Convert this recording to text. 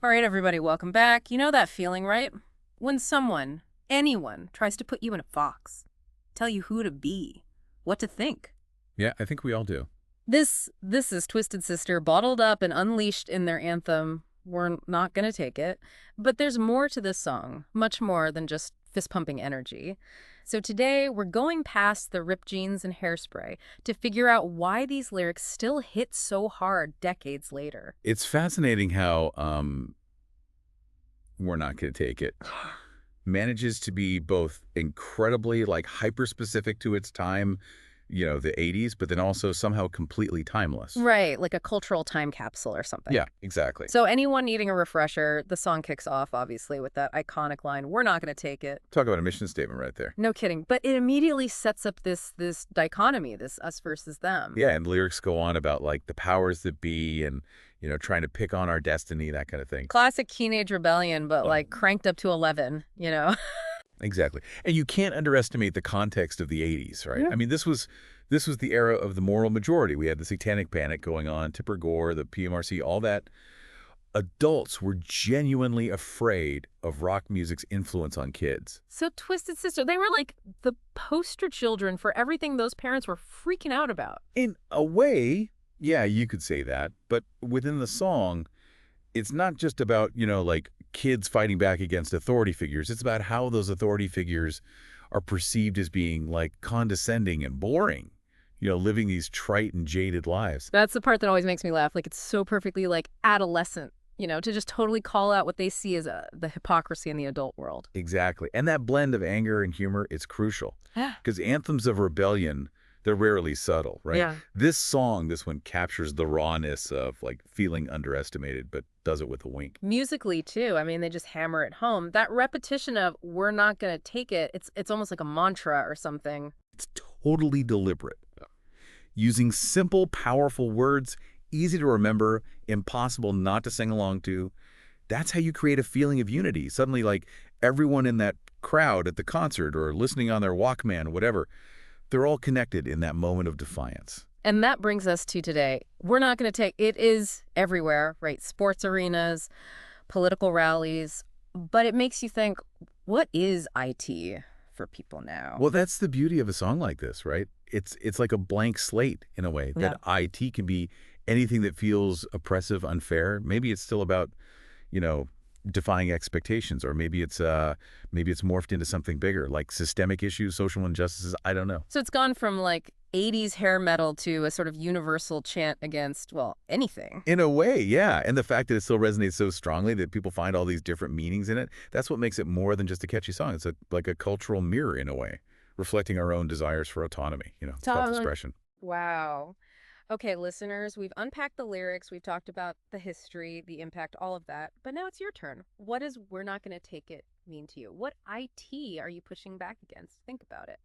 All right, everybody, welcome back. You know that feeling, right? When someone, anyone, tries to put you in a box, tell you who to be, what to think. Yeah, I think we all do. This is Twisted Sister bottled up and unleashed in their anthem. We're not gonna take it. But there's more to this song, much more than just fist-pumping energy. So today, we're going past the ripped jeans and hairspray to figure out why these lyrics still hit so hard decades later. It's fascinating how we're not going to take it. Manages to be both incredibly like hyper specific to its time, the 80s, but then also somehow completely timeless. Right, like a cultural time capsule or something. Yeah, exactly. So anyone needing a refresher, the song kicks off, obviously, with that iconic line, "We're not going to take it." Talk about a mission statement right there. No kidding. But it immediately sets up this dichotomy, this us versus them. Yeah, and lyrics go on about like the powers that be and, trying to pick on our destiny, that kind of thing. Classic teenage rebellion, but Oh, like cranked up to 11, you know? exactly. And you can't underestimate the context of the 80s, right? Yeah. I mean, this was the era of the moral majority. We had the Satanic Panic going on, Tipper Gore, the PMRC, all that. Adults were genuinely afraid of rock music's influence on kids. So Twisted Sister, they were like the poster children for everything those parents were freaking out about. In a way, yeah, you could say that, but within the song, it's not just about, like kids fighting back against authority figures. It's about how those authority figures are perceived as being like condescending and boring, living these trite and jaded lives. That's the part that always makes me laugh. Like it's so perfectly like adolescent, to just totally call out what they see as the hypocrisy in the adult world. Exactly. And that blend of anger and humor is crucial Yeah. because anthems of rebellion, they're rarely subtle, right? Yeah. This song, this one captures the rawness of like feeling underestimated, but does it with a wink. Musically too. I mean, they just hammer it home. That repetition of "we're not gonna take it." It's almost like a mantra or something. It's totally deliberate. Using simple, powerful words, easy to remember, impossible not to sing along to. That's how you create a feeling of unity. Suddenly, like everyone in that crowd at the concert or listening on their Walkman, whatever, they're all connected in that moment of defiance. And that brings us to today. We're not gonna take it is everywhere, right? Sports arenas, political rallies, but it makes you think, what is IT for people now? Well, that's the beauty of a song like this, right? It's like a blank slate in a way Yeah. that IT can be anything that feels oppressive, unfair. Maybe it's still about, you know, defying expectations, or maybe it's morphed into something bigger, like systemic issues, social injustices. I don't know. So it's gone from like 80s hair metal to a sort of universal chant against, well, anything. In a way, yeah. And the fact that it still resonates so strongly that people find all these different meanings in it, that's what makes it more than just a catchy song. It's like a cultural mirror in a way, reflecting our own desires for autonomy, Totally. self-expression. Wow. Okay, listeners, we've unpacked the lyrics, we've talked about the history, the impact, all of that. But now it's your turn. What does "we're not going to take it" mean to you? What IT are you pushing back against? Think about it.